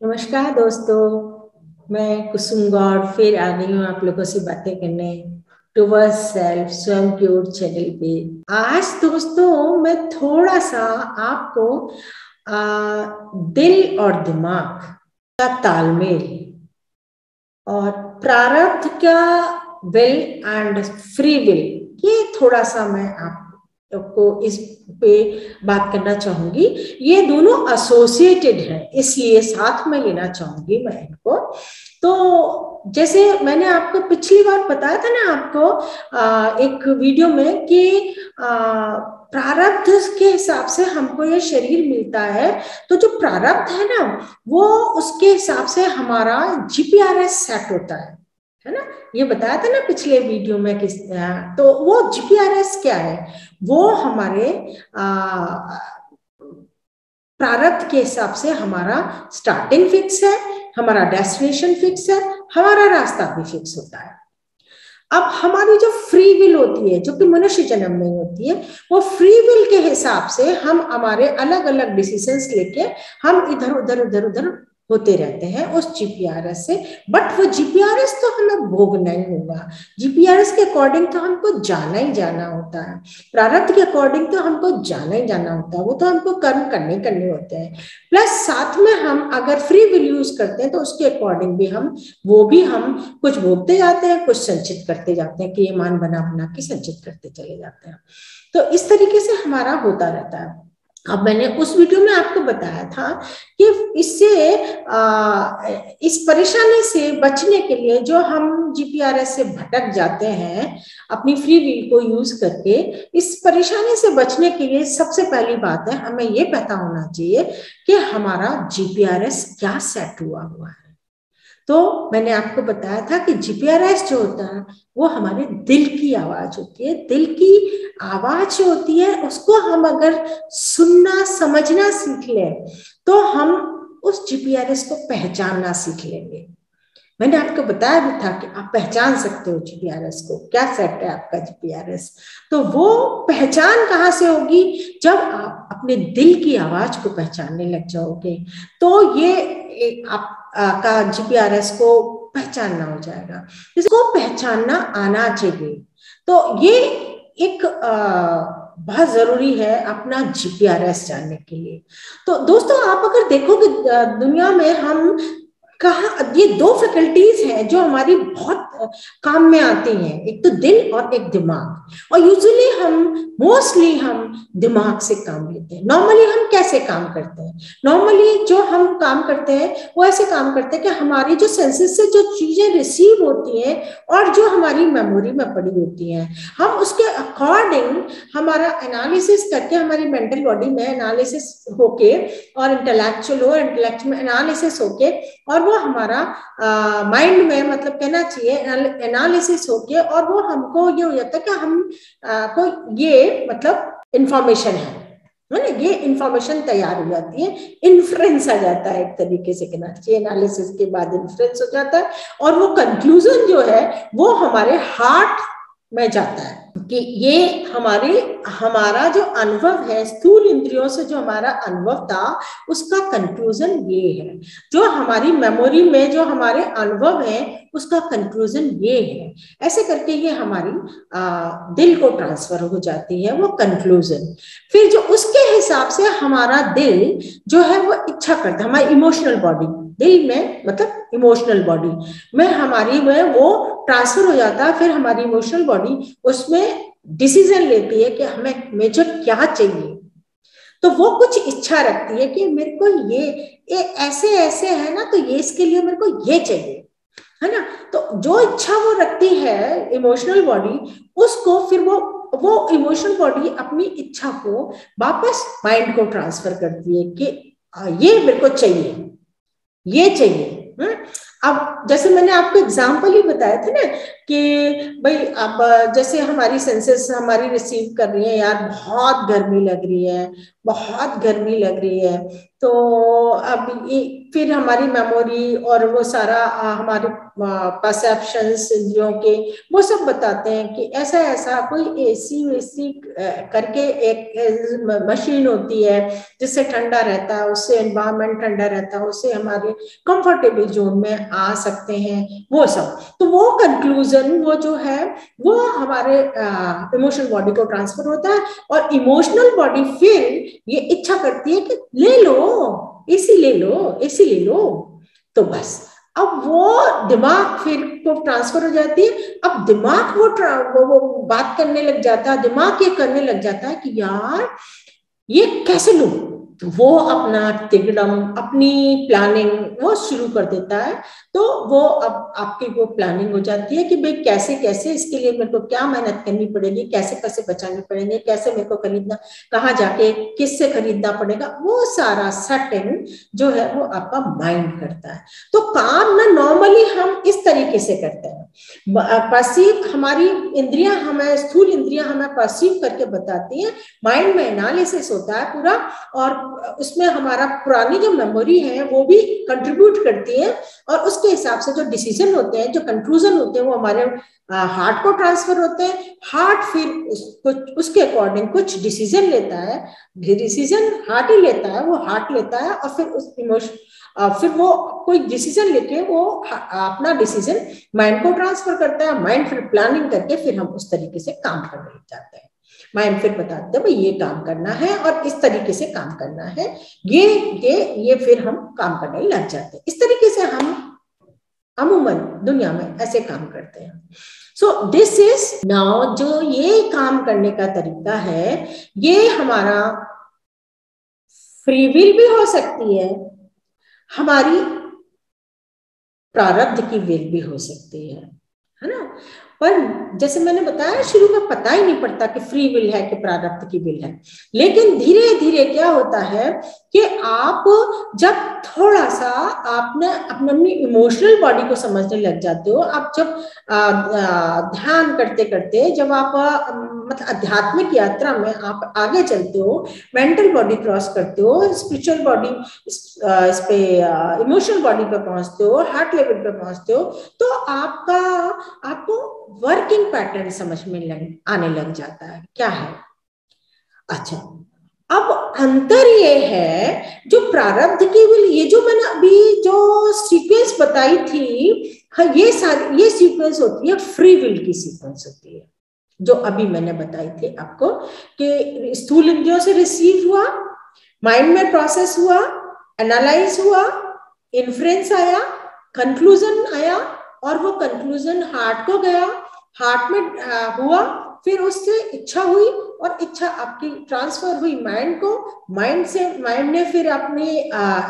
नमस्कार दोस्तों, मैं कुसुम गौड़ फिर आ गई हूँ आप लोगों से बातें करने टुवर्ड्स सेल्फ स्वयं की ओर चैनल पे। आज दोस्तों मैं थोड़ा सा आपको दिल और दिमाग का तालमेल और प्रारब्ध का विल एंड फ्री विल, ये थोड़ा सा मैं आपको इस पे बात करना चाहूंगी। ये दोनों एसोसिएटेड हैं, इसलिए साथ में लेना चाहूंगी मैं इनको। तो जैसे मैंने आपको पिछली बार बताया था ना आपको एक वीडियो में कि प्रारब्ध के हिसाब से हमको ये शरीर मिलता है। तो जो प्रारब्ध है ना, वो उसके हिसाब से हमारा जीपीआरएस सेट होता है ना। ये बताया था ना पिछले वीडियो में किस। तो वो जीपीआरएस क्या है? वो हमारे प्रारब्ध के हिसाब से हमारा स्टार्टिंग फिक्स है, हमारा डेस्टिनेशन फिक्स है, हमारा रास्ता भी फिक्स होता है। अब हमारी जो फ्री विल होती है, जो कि मनुष्य जन्म में होती है, वो फ्री विल के हिसाब से हम हमारे अलग अलग डिसीजंस लेके हम इधर उधर उधर उधर होते रहते हैं उस जीपीआरएस से। बट वो जीपीआरएस तो हमें भोगना ही होगा। जीपीआरएस के अकॉर्डिंग तो हमको जाना ही जाना होता है, प्रारब्ध के अकॉर्डिंग तो हमको जाना ही जाना होता है। वो तो हमको कर्म करने होते हैं। प्लस साथ में हम अगर फ्री विल यूज करते हैं तो उसके अकॉर्डिंग भी हम कुछ भोगते जाते हैं, कुछ संचित करते जाते हैं कि ये मान बना बना के संचित करते चले जाते हैं। तो इस तरीके से हमारा होता रहता है। अब मैंने उस वीडियो में आपको बताया था कि इस परेशानी से बचने के लिए जो हम जीपीआरएस से भटक जाते हैं अपनी फ्री विल को यूज करके, इस परेशानी से बचने के लिए सबसे पहली बात है हमें ये पता होना चाहिए कि हमारा जीपीआरएस क्या सेट हुआ है। तो मैंने आपको बताया था कि जीपीआरएस जो होता है वो हमारे दिल की आवाज होती है। दिल की आवाज जो होती है उसको हम अगर सुनना समझना सीख लें तो हम उस जीपीआरएस को पहचानना सीख लेंगे। मैंने आपको बताया भी था कि आप पहचान सकते हो जीपीआरएस को, क्या सेट है आपका जीपीआरएस। तो वो पहचान कहाँ से होगी? जब आप अपने दिल की आवाज को पहचानने लग जाओगे तो ये आप का जीपीआरएस को पहचानना हो जाएगा। इसको पहचानना आना चाहिए। तो ये एक बहुत जरूरी है अपना जीपीआरएस जानने के लिए। तो दोस्तों आप अगर देखोगे दुनिया में हम कहा, ये दो फैकल्टीज हैं जो हमारी बहुत काम में आती हैं, एक तो दिल और एक दिमाग। और यूजुअली मोस्टली हम दिमाग से काम लेते हैं। नॉर्मली हम कैसे काम करते हैं? नॉर्मली जो हम काम करते हैं वो ऐसे काम करते हैं कि हमारी जो सेंसेस से जो चीजें रिसीव होती हैं और जो हमारी मेमोरी में पड़ी होती हैं, हम उसके अकॉर्डिंग हमारा एनालिसिस करके, हमारी मेंटल बॉडी में एनालिसिस होके और इंटेलेक्चुअल में एनालिसिस होके और वो हमारा माइंड में, मतलब कहना चाहिए एनालिसिस होके, और वो हमको ये हो जाता है कि हम को ये मतलब इंफॉर्मेशन है ना, ये इंफॉर्मेशन तैयार हो जाती है, इन्फ्रेंस आ जाता है, एक तरीके से कहना चाहिए। एनालिसिस के बाद इन्फ्रेंस हो जाता है और वो कंक्लूजन जो है वो हमारे हार्ट में जाता है कि ये हमारा जो अनुभव है, स्थूल इंद्रियों से जो हमारा अनुभव था उसका कंक्लूजन ये है। जो हमारी मेमोरी में जो हमारे अनुभव है उसका कंक्लूजन ये है। ऐसे करके ये हमारी दिल को ट्रांसफर हो जाती है वो कंक्लूजन। फिर जो उसके हिसाब से हमारा दिल जो है वो इच्छा करता है, हमारी इमोशनल बॉडी, दिल में मतलब इमोशनल बॉडी में हमारी में वो ट्रांसफर हो जाता है। फिर हमारी इमोशनल बॉडी उसमें डिसीजन लेती है कि हमें मुझे क्या चाहिए। तो वो कुछ इच्छा रखती है कि मेरे को ये ऐसे ऐसे है ना, तो ये इसके लिए मेरे को ये चाहिए, है ना। तो जो इच्छा वो रखती है इमोशनल बॉडी, उसको फिर वो इमोशनल बॉडी अपनी इच्छा को वापस माइंड को ट्रांसफर करती है कि ये मेरे को चाहिए, ये चाहिए। अब जैसे मैंने आपको एग्जाम्पल ही बताया था ना कि भाई अब जैसे हमारी सेंसेस हमारी रिसीव कर रही है, यार बहुत गर्मी लग रही है, बहुत गर्मी लग रही है, तो अब ये फिर हमारी मेमोरी और वो सारा हमारे परसेप्शंस इंद्रियों के वो सब बताते हैं कि ऐसा ऐसा कोई एसी वेसी करके एक मशीन होती है जिससे ठंडा रहता है, उससे एनवायरनमेंट ठंडा रहता है, उससे हमारे कंफर्टेबल जोन में आ सकते हैं, वो सब। तो वो कंक्लूजन वो जो है वो हमारे इमोशनल बॉडी को ट्रांसफर होता है, और इमोशनल बॉडी फिर ये इच्छा करती है कि ले लो एसी, ले लो एसी, ले लो। तो बस अब वो दिमाग फिर को ट्रांसफर हो जाती है। अब दिमाग वो बात करने लग जाता है, दिमाग ये करने लग जाता है कि यार ये कैसे लूं। तो वो अपना तिगड़म, अपनी प्लानिंग वो शुरू कर देता है। तो वो अब आपकी वो प्लानिंग हो जाती है कि भाई कैसे कैसे इसके लिए मेरे को क्या मेहनत करनी पड़ेगी, कैसे पैसे बचाने पड़ेंगे, कैसे मेरे को खरीदना, कहाँ जाके किससे खरीदना पड़ेगा, वो सारा सेटिंग जो है वो आपका माइंड करता है। तो काम ना नॉर्मली हम इस तरीके से करते हैं, परसीव, हमारी इंद्रियां हमें, स्थूल इंद्रियां हमें परसीव करके बताती हैं, माइंड में एनालिसिस होता है पूरा, और उसमें हमारा पुरानी जो मेमोरी है वो भी कंट्रीब्यूट करती है, और उसके हिसाब से जो डिसीजन होते हैं, जो कंक्लूजन होते हैं, वो हमारे हार्ट को ट्रांसफर होते हैं। हार्ट फिर उसके अकॉर्डिंग कुछ डिसीजन लेता है, डिसीजन हार्ट ही लेता है, वो हार्ट लेता है, और फिर उस इमोशन फिर वो कोई डिसीजन लेके वो अपना डिसीजन माइंड को ट्रांसफर करता है। माइंड फिर प्लानिंग करके फिर हम उस तरीके से काम करने लग जाते हैं। माइंड फिर बताते हैं भाई ये काम करना है और इस तरीके से काम करना है, ये फिर हम काम करने लग जाते हैं। इस तरीके से हम अमूमन दुनिया में ऐसे काम करते हैं। सो दिस इज नाउ, जो ये काम करने का तरीका है, ये हमारा फ्री विल भी हो सकती है, हमारी प्रारब्ध की विल भी हो सकती है ना। पर जैसे मैंने बताया शुरू में पता ही नहीं पड़ता कि फ्री विल है कि प्रारब्ध की विल है, लेकिन धीरे धीरे क्या होता है कि आप जब थोड़ा सा आपने अपनी इमोशनल बॉडी को समझने लग जाते हो, आप जब ध्यान करते करते जब आप मतलब आध्यात्मिक यात्रा में आप आगे चलते हो, मेंटल बॉडी क्रॉस करते हो, स्पिरिचुअल बॉडी इस पे इमोशनल बॉडी पे पहुंचते हो, हार्ट लेवल पे पहुंचते हो, तो आपको वर्किंग पैटर्न समझ में आने लग जाता है क्या है। अच्छा, अब अंतर ये है जो प्रारब्ध की विल, ये जो मैंने अभी जो सीक्वेंस बताई थी, हाँ, ये सीक्वेंस होती है फ्री विल की सीक्वेंस होती है, जो अभी मैंने बताई थी आपको कि स्थूल इंद्रियों से रिसीव हुआ, माइंड में प्रोसेस हुआ, एनालाइज हुआ, इन्फ्रेंस आया, कंक्लूजन आया, और वो कंक्लूजन हार्ट को गया, हार्ट में हुआ, फिर उससे इच्छा हुई, और इच्छा आपकी ट्रांसफर हुई माइंड को, माइंड ने फिर अपनी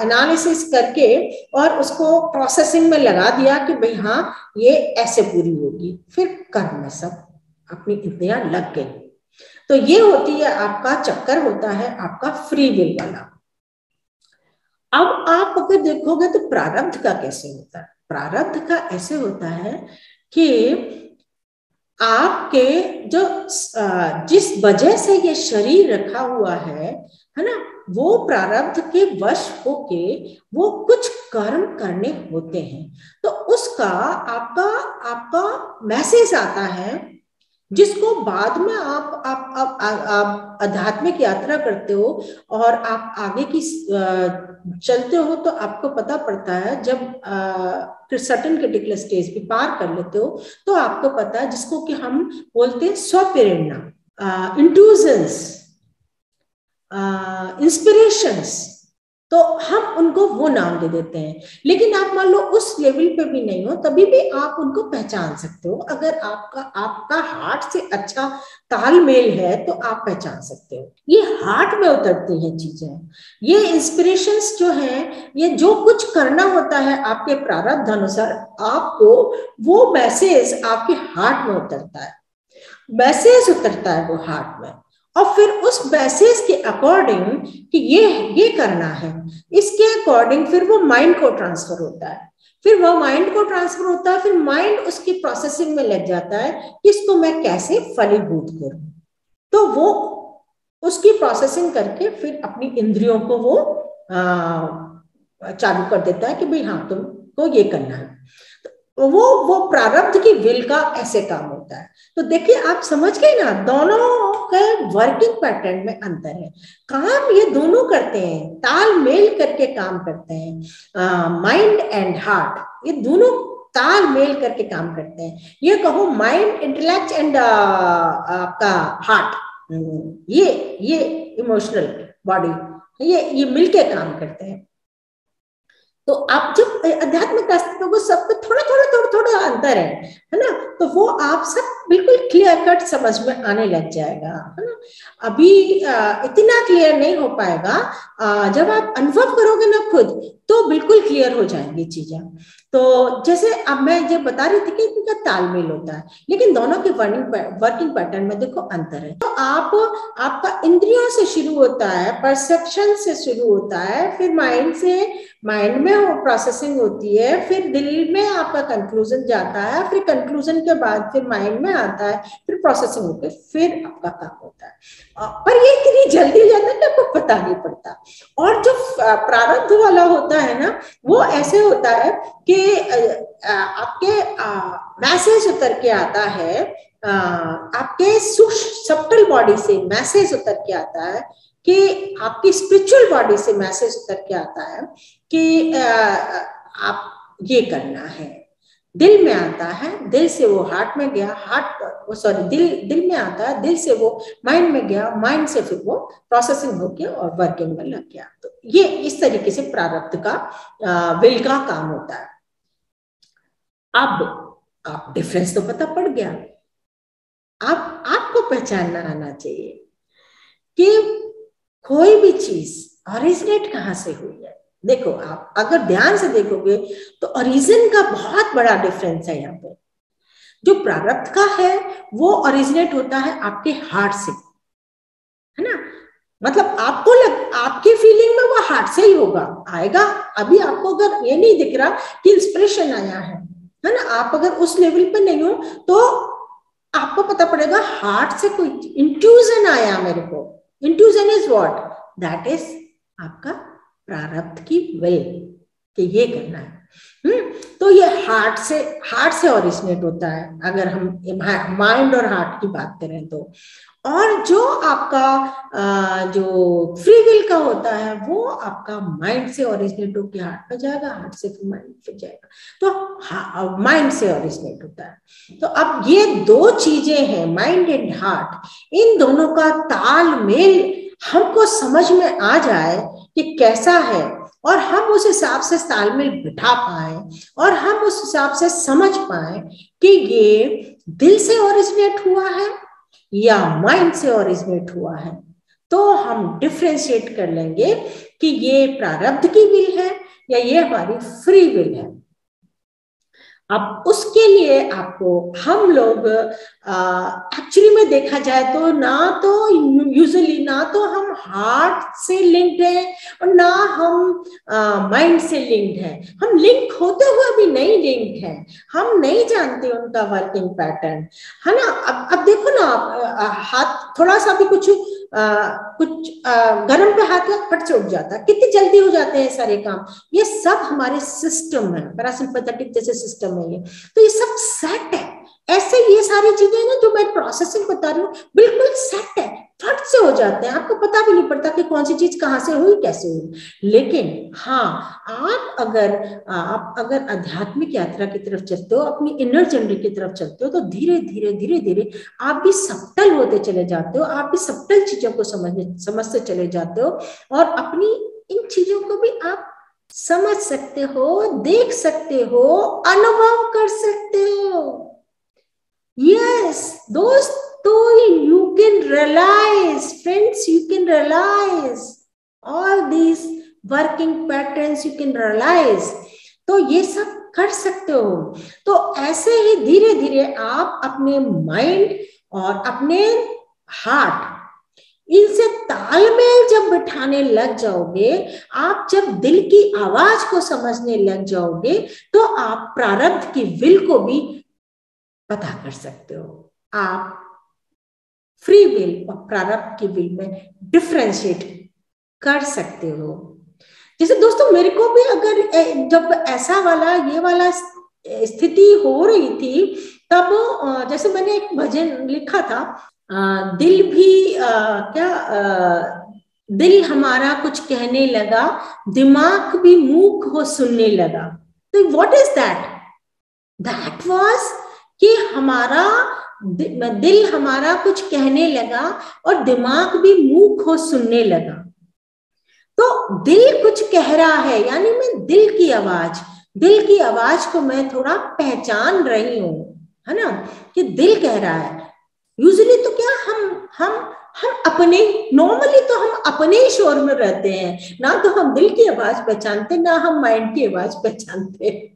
एनालिसिस करके और उसको प्रोसेसिंग में लगा दिया कि भाई हाँ ये ऐसे पूरी होगी, फिर कर्म में सब अपनी इंद्रियां लग गई। तो ये होती है आपका चक्कर, होता है आपका फ्री विल वाला। अब आप अगर देखोगे तो प्रारब्ध का कैसे होता है। प्रारब्ध का ऐसे होता है कि आपके जो जिस वजह से ये शरीर रखा हुआ है ना, वो प्रारब्ध के वश होके वो कुछ कर्म करने होते हैं। तो उसका आपका मैसेज आता है, जिसको बाद में आप आध्यात्मिक यात्रा करते हो और आप आगे की चलते हो, तो आपको पता पड़ता है जब सर्टेन क्रिटिकल स्टेज भी पार कर लेते हो, तो आपको पता है जिसको कि हम बोलते हैं स्वप्रेरणा, इंट्यूजन्स, इंस्पिरेशंस, तो हम उनको वो नाम दे देते हैं। लेकिन आप मान लो उस लेवल पे भी नहीं हो, तभी भी आप उनको पहचान सकते हो। अगर आपका हार्ट से अच्छा तालमेल है तो आप पहचान सकते हो। ये हार्ट में उतरती हैं चीजें, ये इंस्पिरेशंस जो हैं, ये जो कुछ करना होता है आपके प्रारब्ध अनुसार, आपको वो मैसेज आपके हार्ट में उतरता है, मैसेज उतरता है वो हार्ट में, और फिर उस मैसेज के अकॉर्डिंग कि ये करना है, इसके अकॉर्डिंग फिर वो माइंड को ट्रांसफर होता है, फिर वो माइंड को ट्रांसफर होता है, फिर माइंड उसकी प्रोसेसिंग में लग जाता है कि इसको मैं कैसे फलीभूत करूं। तो वो उसकी प्रोसेसिंग करके फिर अपनी इंद्रियों को वो चालू कर देता है कि भाई हाँ तुमको ये करना है। तो वो प्रारब्ध की विल का ऐसे काम होता है। तो देखिए आप समझ गए ना, दोनों के वर्किंग पैटर्न में अंतर है। काम ये दोनों करते हैं, तालमेल करके काम करते हैं, माइंड एंड हार्ट ये दोनों तालमेल करके काम करते हैं। ये कहो माइंड, इंटेलेक्ट एंड आपका हार्ट, ये इमोशनल बॉडी, ये मिलके काम करते हैं। तो आप जब आध्यात्मिक रास्ते को सब पे थोड़ा थोड़ा थोड़ा थोड़ा अंतर है ना, तो वो आप सब बिल्कुल क्लियर कट समझ में आने लग जाएगा, है ना। अभी इतना क्लियर नहीं हो पाएगा, जब आप अनुभव करोगे ना खुद तो बिल्कुल क्लियर हो जाएंगी चीजें। तो जैसे अब मैं ये बता रही थी कि इनका तालमेल होता है, लेकिन दोनों के वर्किंग पैटर्न में देखो अंतर है। तो आपका इंद्रियों से शुरू होता है, परसेप्शन से शुरू होता है, फिर माइंड में वो प्रोसेसिंग होती है, फिर दिल में आपका कंक्लूजन जाता है, फिर कंक्लूजन के बाद फिर माइंड में आता है, फिर प्रोसेसिंग होकर फिर आपका काम होता है। पर ये इतनी जल्दी हो जाता है कि आपको पता नहीं पड़ता। और जो प्रारब्ध वाला होता है ना, वो ऐसे होता है कि आपके मैसेज उतर के आता है, आपके सूक्ष्म सब्टल बॉडी से मैसेज उतर के आता है, कि आपकी स्पिरिचुअल बॉडी से मैसेज उतर के आता है कि आप ये करना है। दिल में आता है, दिल से वो हार्ट में गया, दिल में आता है, दिल से वो माइंड में गया, माइंड से फिर वो प्रोसेसिंग होके और वर्किंग में लग गया। तो ये इस तरीके से प्रारब्ध का विल का काम होता है। अब आप डिफरेंस तो पता पड़ गया। अब आपको पहचानना आना चाहिए कि कोई भी चीज ओरिजिनेट कहाँ से हुई है। देखो आप अगर ध्यान से देखोगे तो ओरिजिन का बहुत बड़ा डिफरेंस है यहाँ पे। जो प्रारब्ध का है वो ओरिजिनेट होता है आपके हार्ट से, है ना। मतलब आपकी फीलिंग में वो हार्ट से ही आएगा। अभी आपको अगर ये नहीं दिख रहा कि इंस्पिरेशन आया है ना, आप अगर उस लेवल पे नहीं हो तो आपको पता पड़ेगा हार्ट से कोई इंट्यूजन आया मेरे को। Intuition is what? That is आपका प्रारब्ध की विल कि ये करना है। तो ये हार्ट से ओरिजिनेट होता है अगर हम माइंड और हार्ट की बात करें तो। और जो आपका जो फ्री विल का होता है वो आपका माइंड से ओरिजिनेट होकर हार्ट पे जाएगा, हार्ट से फिर माइंड पे जाएगा, तो माइंड से ओरिजिनेट होता है। तो अब ये दो चीजें हैं, माइंड एंड हार्ट, इन दोनों का तालमेल हमको समझ में आ जाए कि कैसा है, और हम उस हिसाब से तालमेल बिठा पाए, और हम उस हिसाब से समझ पाए कि ये दिल से ओरिजिनेट हुआ है या माइंड से ओरिजिनेट हुआ है, तो हम डिफरेंशिएट कर लेंगे कि ये प्रारब्ध की विल है या ये हमारी फ्री विल है। अब उसके लिए आपको हम लोग एक्चुअली में देखा जाए तो ना तो यूजुअली ना तो हम हार्ट से लिंक्ड हैं और ना हम माइंड से लिंक्ड हैं। हम लिंक होते हुए भी नहीं लिंक्ड हैं, हम नहीं जानते उनका वर्किंग पैटर्न, है ना। अब देखो ना, हाथ थोड़ा सा भी कुछ गर्म पे हाथ लग फट से उठ जाता है, कितनी जल्दी हो जाते हैं सारे काम। ये सब हमारे सिस्टम है, पैरासिम्पैथेटिक जैसे सिस्टम है ये, तो ये सब सेट है। ऐसे ये सारी चीजें ना जो मैं प्रोसेसिंग बता रही हूँ बिल्कुल सेट है, फट से हो जाते हैं, आपको पता भी नहीं पड़ता कि कौन सी चीज कहाँ से हुई कैसे हुई। लेकिन हाँ, आप अगर आध्यात्मिक यात्रा की तरफ चलते हो, अपनी इनर जर्नी की तरफ चलते हो, तो धीरे धीरे धीरे धीरे आप भी सब्टल होते चले जाते हो, आप भी सब्टल चीजों को समझते चले जाते हो, और अपनी इन चीजों को भी आप समझ सकते हो, देख सकते हो, अनुभव कर सकते हो। Yes, you can realize, friends, you can realize all these working patterns, you can realize. तो ये सब कर सकते हो। तो ऐसे ही धीरे धीरे आप अपने माइंड और अपने हार्ट, इनसे तालमेल जब बिठाने लग जाओगे, आप जब दिल की आवाज को समझने लग जाओगे, तो आप प्रारब्ध की विल को भी पता कर सकते हो। आप फ्री विल और प्रारब्ध की विल में डिफरेंशिएट कर सकते हो। जैसे दोस्तों मेरे को भी अगर जब ऐसा वाला ये वाला स्थिति हो रही थी, तब जैसे मैंने एक भजन लिखा था, दिल भी दिल हमारा कुछ कहने लगा, दिमाग भी मूक हो सुनने लगा। तो what is that? That was कि हमारा दिल हमारा कुछ कहने लगा और दिमाग भी मूक हो सुनने लगा। तो दिल कुछ कह रहा है, यानी मैं दिल की आवाज को मैं थोड़ा पहचान रही हूं, है ना, कि दिल कह रहा है। यूजुअली तो क्या हम अपने, नॉर्मली तो हम अपने ही शोर में रहते हैं, ना तो हम दिल की आवाज पहचानते, ना हम माइंड की आवाज पहचानते।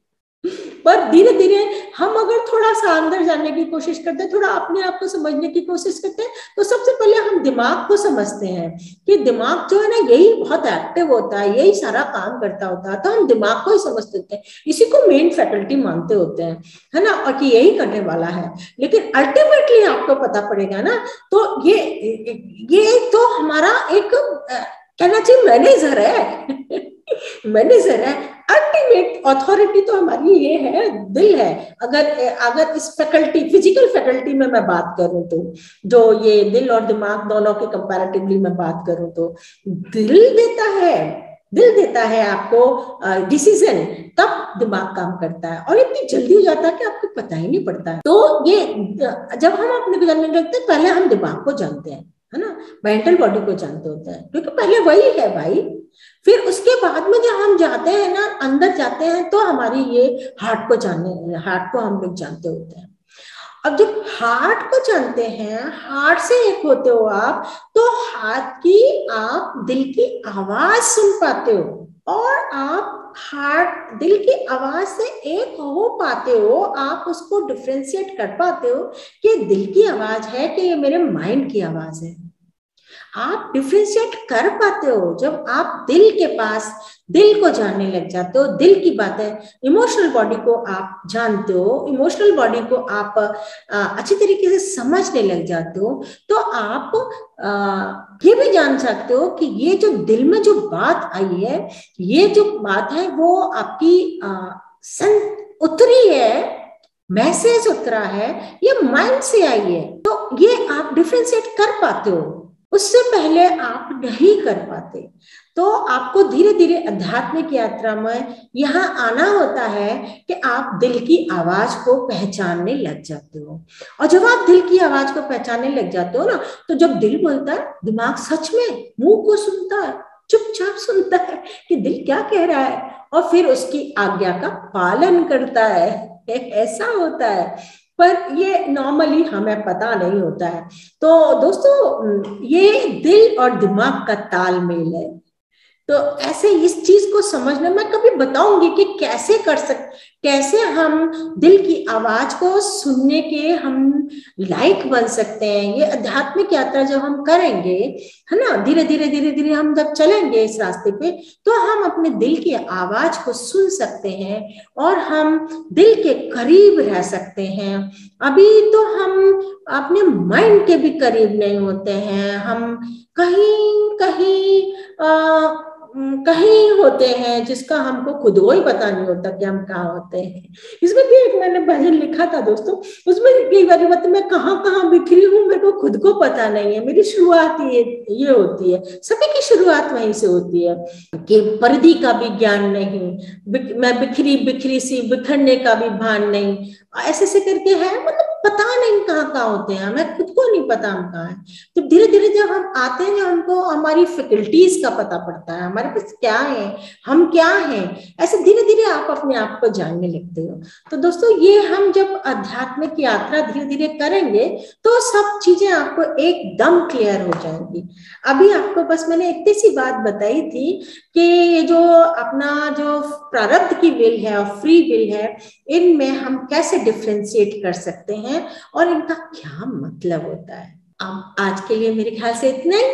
पर धीरे धीरे हम अगर थोड़ा सा अंदर जानने की कोशिश करते हैं, थोड़ा अपने आप को समझने की कोशिश करते हैं, तो सबसे पहले हम दिमाग को समझते हैं कि दिमाग जो है ना, यही बहुत एक्टिव होता है, यही सारा काम करता होता है। तो हम दिमाग को ही समझ लेते हैं, इसी को मेन फैकल्टी मानते होते हैं, है ना, और कि यही करने वाला है। लेकिन अल्टीमेटली आपको पता पड़ेगा ना, तो ये तो हमारा एक कहना चाहिए मैनेजर है मैनेजर है। अल्टीमेट अथॉरिटी तो हमारी ये है, दिल है। अगर इस फैकल्टी, फिजिकल फैकल्टी में मैं बात करूं तो, जो ये दिल और दिमाग दोनों के कंपैरेटिवली मैं बात करूं तो, दिल देता है आपको डिसीजन, तब दिमाग काम करता है, और इतनी जल्दी हो जाता है कि आपको पता ही नहीं पड़ता है। तो ये जब हम अपने को जानने लगते हैं, पहले हम दिमाग को जानते हैं, है ना, मेंटल बॉडी को जानते होते हैं, क्योंकि पहले वही है भाई। फिर उसके बाद में जब हम जाते हैं ना, अंदर जाते हैं, तो हमारी ये हार्ट को हम लोग जानते होते हैं। अब जब हार्ट को जानते हैं, हार्ट से एक होते हो आप, तो हार्ट की आप दिल की आवाज सुन पाते हो, और आप हार्ट दिल की आवाज से एक हो पाते हो, आप उसको डिफ्रेंशिएट कर पाते हो कि दिल की आवाज है कि ये मेरे माइंड की आवाज है। आप डिफ्रेंशिएट कर पाते हो जब आप दिल को जानने लग जाते हो, दिल की बातें, इमोशनल बॉडी को आप जानते हो, इमोशनल बॉडी को आप अच्छी तरीके से समझने लग जाते हो, तो आप ये भी जान सकते हो कि ये जो दिल में जो बात आई है, ये जो बात है वो आपकी उतरी है, मैसेज उतरा है, ये माइंड से आई है। तो ये आप डिफ्रेंशिएट कर पाते हो, उससे पहले आप नहीं कर पाते। तो आपको धीरे धीरे आध्यात्मिक यात्रा में यहाँ आना होता है कि आप दिल की आवाज को पहचानने लग जाते हो। और जब आप दिल की आवाज को पहचानने लग जाते हो ना, तो जब दिल बोलता है, दिमाग सच में मुंह को सुनता है, चुपचाप सुनता है कि दिल क्या कह रहा है, और फिर उसकी आज्ञा का पालन करता है। ऐसा होता है, पर ये नॉर्मली हमें पता नहीं होता है। तो दोस्तों, ये दिल और दिमाग का तालमेल है। तो ऐसे इस चीज को समझना, मैं कभी बताऊंगी कि कैसे हम दिल की आवाज को सुनने के हम लायक बन सकते हैं। ये आध्यात्मिक यात्रा जब हम करेंगे, है ना, धीरे धीरे हम जब चलेंगे इस रास्ते पे, तो हम अपने दिल की आवाज को सुन सकते हैं और हम दिल के करीब रह सकते हैं। अभी तो हम अपने माइंड के भी करीब नहीं होते हैं, हम कहीं होते हैं जिसका हमको खुद को ही पता नहीं होता कि हम कहाँ होते हैं। इसमें भी एक मैंने भजन लिखा था दोस्तों, उसमें कई बार बात, मैं कहाँ बिखरी हूँ, मेरे को खुद को पता नहीं है। मेरी शुरुआत ये होती है, सभी की शुरुआत वहीं से होती है कि परिधि का भी ज्ञान नहीं, मैं बिखरी सी, बिखरने का भी भान नहीं, ऐसे करके है, मतलब पता नहीं कहाँ होते हैं, हमें खुद को नहीं पता हम कहाँ हैं। तो धीरे धीरे जब हम आते हैं, जब हमको हमारी फैकल्टीज का पता पड़ता है, हमारे पास क्या है, हम क्या हैं, ऐसे धीरे धीरे आप अपने आप को जानने लगते हो। तो दोस्तों, ये हम जब आध्यात्मिक यात्रा धीरे धीरे करेंगे, तो सब चीजें आपको एकदम क्लियर हो जाएंगी। अभी आपको बस मैंने इतनी सी बात बताई थी कि ये जो अपना जो प्रारब्ध की विल है और फ्री विल है, इनमें हम कैसे डिफ्रेंशिएट कर सकते हैं और इनका क्या मतलब होता है। अब आज के लिए मेरे ख्याल से इतना ही।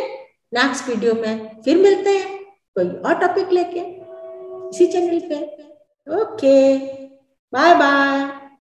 नेक्स्ट वीडियो में फिर मिलते हैं कोई और टॉपिक लेके इसी चैनल पे। Okay, bye bye.